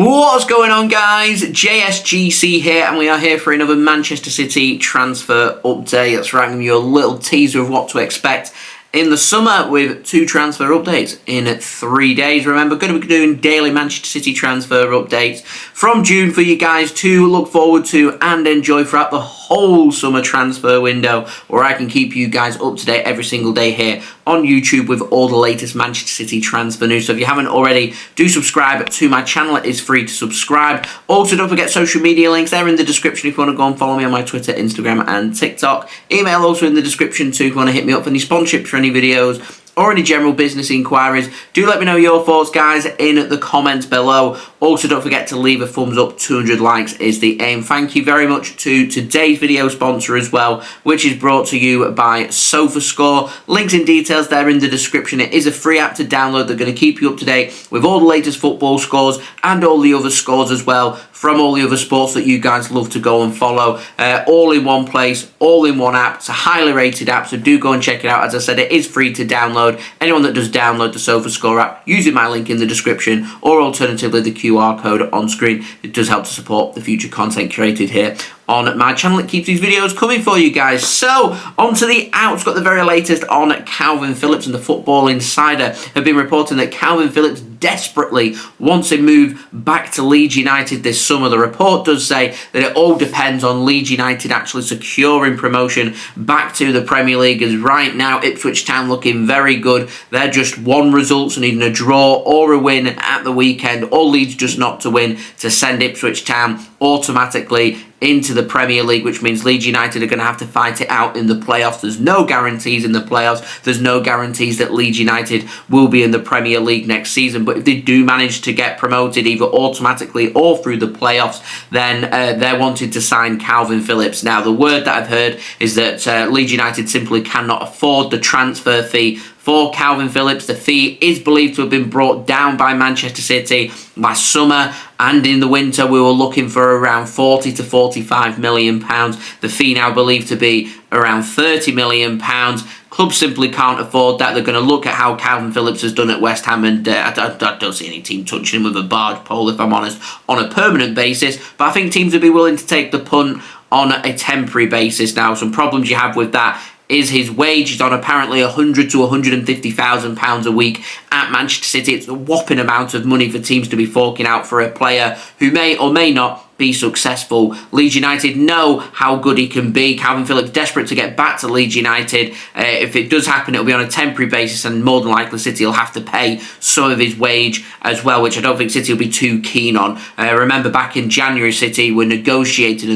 What's going on, guys? JSGC here, and we are here for another Manchester City transfer update. That's right, I'm giving you a little teaser of what to expect in the summer with 2 transfer updates in 3 days. Remember, going to be doing daily Manchester City transfer updates from June for you guys to look forward to and enjoy throughout the whole summer transfer window, where I can keep you guys up to date every single day here on YouTube with all the latest Manchester City transfer news. So if you haven't already, do subscribe to my channel. It is free to subscribe. Also, don't forget social media links. They're in the description if you want to go and follow me on my Twitter, Instagram and TikTok. Email also in the description too if you want to hit me up for any sponsorships for any videos or any general business inquiries. Do let me know your thoughts, guys, in the comments below. Also, don't forget to leave a thumbs up. 200 likes is the aim. Thank you very much to today's video sponsor as well, which is brought to you by Sofascore. Links and details there in the description. It is a free app to download. They're going to keep you up to date with all the latest football scores and all the other scores as well from all the other sports that you guys love to go and follow. All in one place, all in one app. It's a highly rated app, so do go and check it out. As I said, it is free to download. Anyone that does download the Sofascore app, using my link in the description, or alternatively the QR code on screen, it does help to support the future content created here on my channel. It keeps these videos coming for you guys. So, on to the outs. Got the very latest on Kalvin Phillips, and the Football Insider have been reporting that Kalvin Phillips desperately wants a move back to Leeds United this summer. The report does say that it all depends on Leeds United actually securing promotion back to the Premier League, as right now Ipswich Town looking very good. They're just one result, so needing a draw or a win at the weekend, or Leeds just not to win to send Ipswich Town automatically into the Premier League, which means Leeds United are going to have to fight it out in the playoffs. There's no guarantees in the playoffs. There's no guarantees that Leeds United will be in the Premier League next season. But if they do manage to get promoted either automatically or through the playoffs, then they're wanting to sign Kalvin Phillips. Now, the word that I've heard is that Leeds United simply cannot afford the transfer fee for Kalvin Phillips. The fee is believed to have been brought down by Manchester City last summer, and in the winter we were looking for around 40 to 45 million pounds. The fee now believed to be around 30 million pounds. Clubs simply can't afford that. They're going to look at how Kalvin Phillips has done at West Ham, and I don't see any team touching him with a barge pole, if I'm honest, on a permanent basis. But I think teams would be willing to take the punt on a temporary basis. Now, some problems you have with that is his wage. He's on apparently £100,000 to £150,000 a week at Manchester City. It's a whopping amount of money for teams to be forking out for a player who may or may not be successful. Leeds United know how good he can be. Kalvin Phillips desperate to get back to Leeds United. If it does happen, it'll be on a temporary basis, and more than likely City will have to pay some of his wage as well, which I don't think City will be too keen on. Remember, back in January, City were negotiating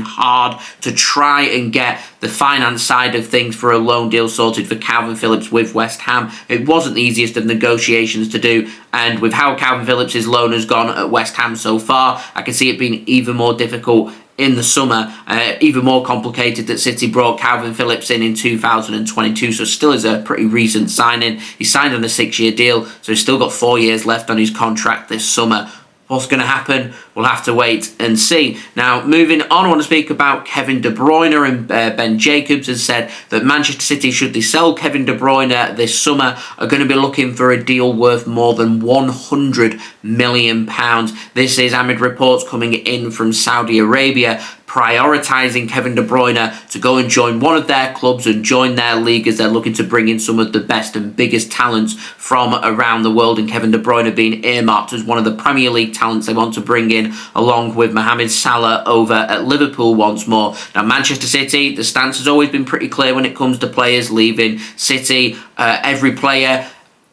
hard to try and get the finance side of things for a loan deal sorted for Kalvin Phillips with West Ham. It wasn't the easiest of negotiations to do, and with how Kalvin Phillips' loan has gone at West Ham so far, I can see it being even more difficult in the summer, even more complicated that City brought Kalvin Phillips in 2022, so still is a pretty recent signing. He signed on a 6-year deal, so he's still got 4 years left on his contract this summer. What's going to happen? We'll have to wait and see. Now, moving on, I want to speak about Kevin de Bruyne, and Ben Jacobs has said that Manchester City, should they sell Kevin de Bruyne this summer, are going to be looking for a deal worth more than £100 million. This is amid reports coming in from Saudi Arabia prioritising Kevin de Bruyne to go and join one of their clubs and join their league, as they're looking to bring in some of the best and biggest talents from around the world, and Kevin de Bruyne being earmarked as one of the Premier League talents they want to bring in, along with Mohamed Salah over at Liverpool once more. Now, Manchester City, the stance has always been pretty clear when it comes to players leaving City. Every player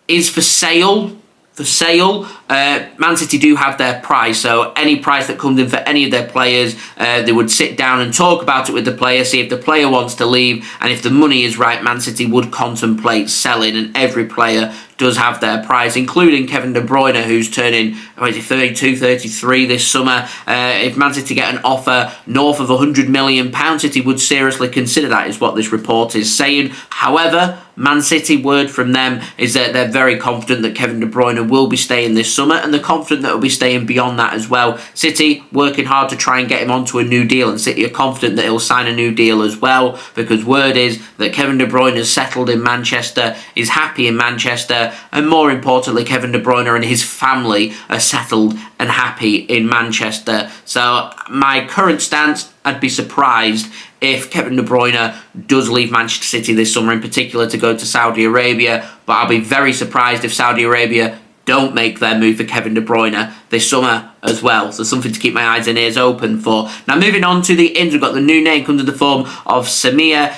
is for sale. Man City do have their price, so any price that comes in for any of their players, they would sit down and talk about it with the player, see if the player wants to leave, and if the money is right, Man City would contemplate selling, and every player does have their price, including Kevin de Bruyne, who's turning 32, 33 this summer. If Man City get an offer north of £100 million, City would seriously consider that, is what this report is saying. However, Man City, word from them is that they're very confident that Kevin de Bruyne will be staying this summer, and they're confident that he'll be staying beyond that as well. City working hard to try and get him onto a new deal, and City are confident that he'll sign a new deal as well, because word is that Kevin de Bruyne is settled in Manchester, is happy in Manchester, Paqueta, and more importantly, Kevin de Bruyne and his family are settled and happy in Manchester. So my current stance, I'd be surprised if Kevin de Bruyne does leave Manchester City this summer, in particular to go to Saudi Arabia, but I'll be very surprised if Saudi Arabia don't make their move for Kevin de Bruyne this summer as well. So something to keep my eyes and ears open for. Now moving on to the ins, we've got the new name comes in the form of Semih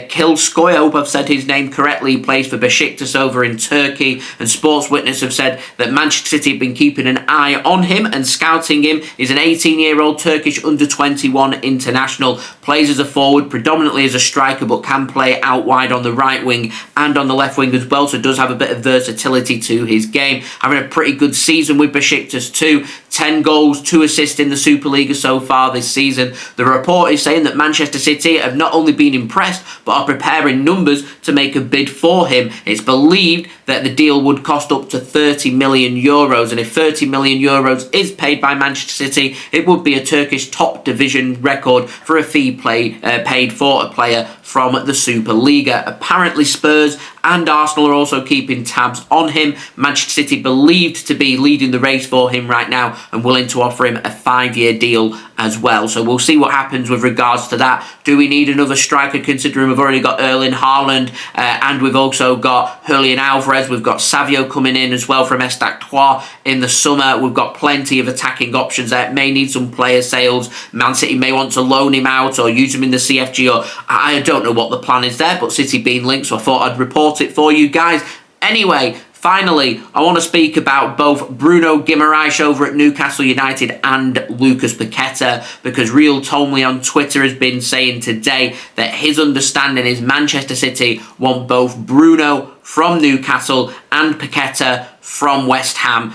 Kilicsay. I hope I've said his name correctly. He plays for Besiktas over in Turkey, and Sports Witness have said that Manchester City have been keeping an eye on him and scouting him. He's an 18-year-old Turkish under-21 international, plays as a forward, predominantly as a striker, but can play out wide on the right wing and on the left wing as well, so does have a bit of versatility to his game. Having a pretty good season with Besiktas too. 10 goals, 2 assists in the Superliga so far this season. The report is saying that Manchester City have not only been impressed, but are preparing numbers to make a bid for him. It's believed that the deal would cost up to €30 million, and if €30 million is paid by Manchester City, it would be a Turkish top division record for a fee paid for a player from the Superliga. Apparently Spurs and Arsenal are also keeping tabs on him. Manchester City believed to be leading the race for him right now and willing to offer him a 5-year deal as well. So we'll see what happens with regards to that. Do we need another striker, considering we've already got Erling Haaland and we've also got Julian Alvarez. We've got Savio coming in as well from Stade Troyes in the summer. We've got plenty of attacking options there. May need some player sales. Man City may want to loan him out or use him in the CFG, or I don't know what the plan is there, but City being linked, so I thought I'd report it for you guys. Anyway, finally, I want to speak about both Bruno Guimaraes over at Newcastle United and Lucas Paqueta, because Real Tolmie on Twitter has been saying today that his understanding is Manchester City want both Bruno from Newcastle and Paqueta from West Ham.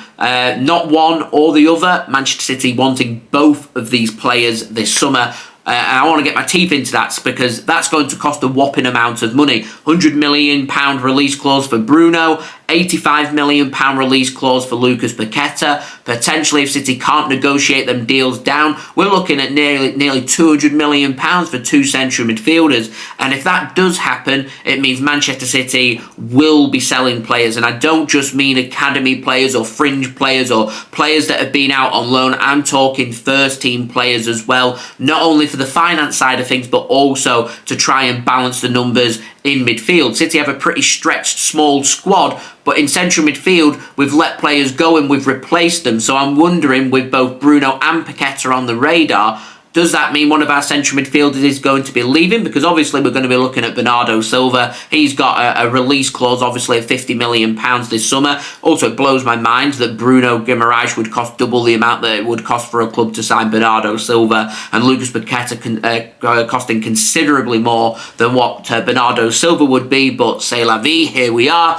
Not one or the other. Manchester City wanting both of these players this summer. And I want to get my teeth into that, because that's going to cost a whopping amount of money. £100 million release clause for Bruno, £85 million release clause for Lucas Paqueta. Potentially, if City can't negotiate them deals down, we're looking at nearly £200 million for 2 central midfielders. And if that does happen, it means Manchester City will be selling players. And I don't just mean academy players or fringe players or players that have been out on loan. I'm talking first team players as well. Not only for the finance side of things, but also to try and balance the numbers in midfield. City have a pretty stretched small squad, but in central midfield we've let players go and we've replaced them. So I'm wondering, with both Bruno and Paqueta on the radar, does that mean one of our central midfielders is going to be leaving? Because obviously we're going to be looking at Bernardo Silva. He's got a release clause, obviously, of £50 million this summer. Also, it blows my mind that Bruno Guimaraes would cost double the amount that it would cost for a club to sign Bernardo Silva, and Lucas Paqueta costing considerably more than what Bernardo Silva would be. But c'est la vie, here we are.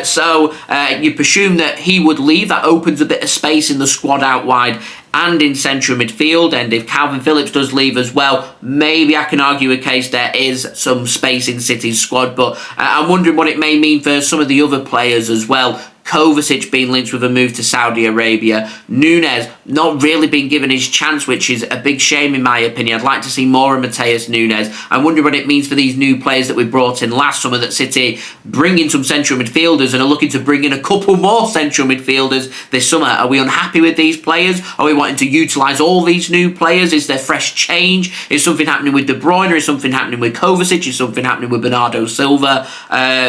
So you presume that he would leave. That opens a bit of space in the squad out wide and in central midfield. And if Kalvin Phillips does leave as well, maybe I can argue a case there is some space in City's squad. But I'm wondering what it may mean for some of the other players as well. Kovacic being linked with a move to Saudi Arabia. Nunes not really being given his chance, which is a big shame in my opinion. I'd like to see more of Matheus Nunes. I'm wondering what it means for these new players that we brought in last summer, that City bring in some central midfielders and are looking to bring in a couple more central midfielders this summer. Are we unhappy with these players? Are we wanting to utilise all these new players? Is there fresh change? Is something happening with De Bruyne? Is something happening with Kovacic? Is something happening with Bernardo Silva?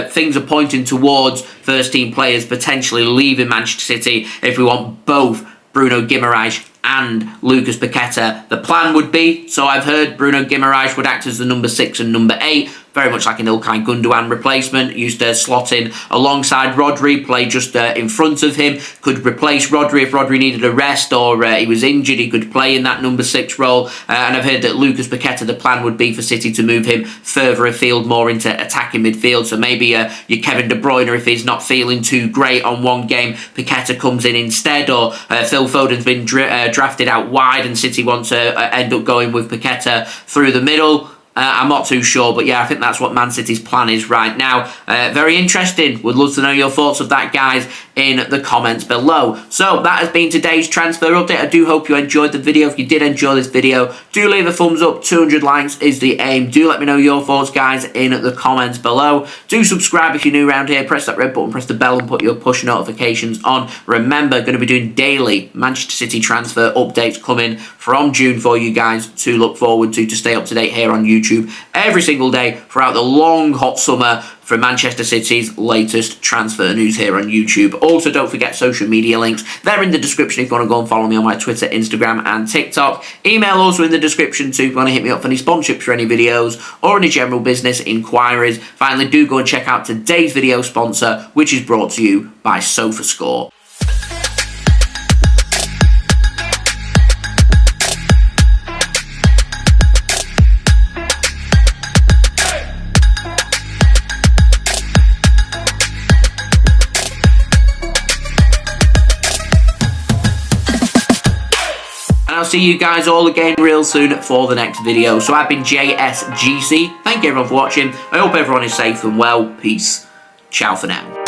Things are pointing towards first team players potentially leaving Manchester City if we want both Bruno Guimaraes and Lucas Paqueta. The plan would be, so I've heard, Bruno Guimaraes would act as the number 6 and number 8, very much like an Ilkay Gundogan replacement. Used to slot in alongside Rodri, play just in front of him, could replace Rodri if Rodri needed a rest or he was injured. He could play in that number 6 role. And I've heard that Lucas Paqueta, the plan would be for City to move him further afield, more into attacking midfield. So maybe your Kevin de Bruyne, if he's not feeling too great on one game, Paqueta comes in instead. Or Phil Foden's been drafted out wide and City want to end up going with Paqueta through the middle. I'm not too sure, but yeah, I think that's what Man City's plan is right now. Very interesting. Would love to know your thoughts of that, guys, in the comments below. So that has been today's transfer update. I do hope you enjoyed the video. If you did enjoy this video, do leave a thumbs up. 200 likes is the aim. Do let me know your thoughts, guys, in the comments below. Do subscribe if you're new around here. Press that red button, press the bell, and put your push notifications on. Remember, going to be doing daily Manchester City transfer updates coming from June for you guys to look forward to stay up to date here on YouTube every single day throughout the long hot summer for Manchester City's latest transfer news here on YouTube. Also, don't forget social media links. They're in the description if you want to go and follow me on my Twitter, Instagram, and TikTok. Email also in the description too if you want to hit me up for any sponsorships for any videos or any general business inquiries. Finally, do go and check out today's video sponsor, which is brought to you by Sofascore. I'll see you guys all again real soon for the next video. So I've been JSGC. Thank you everyone for watching. I hope everyone is safe and well. Peace. Ciao for now.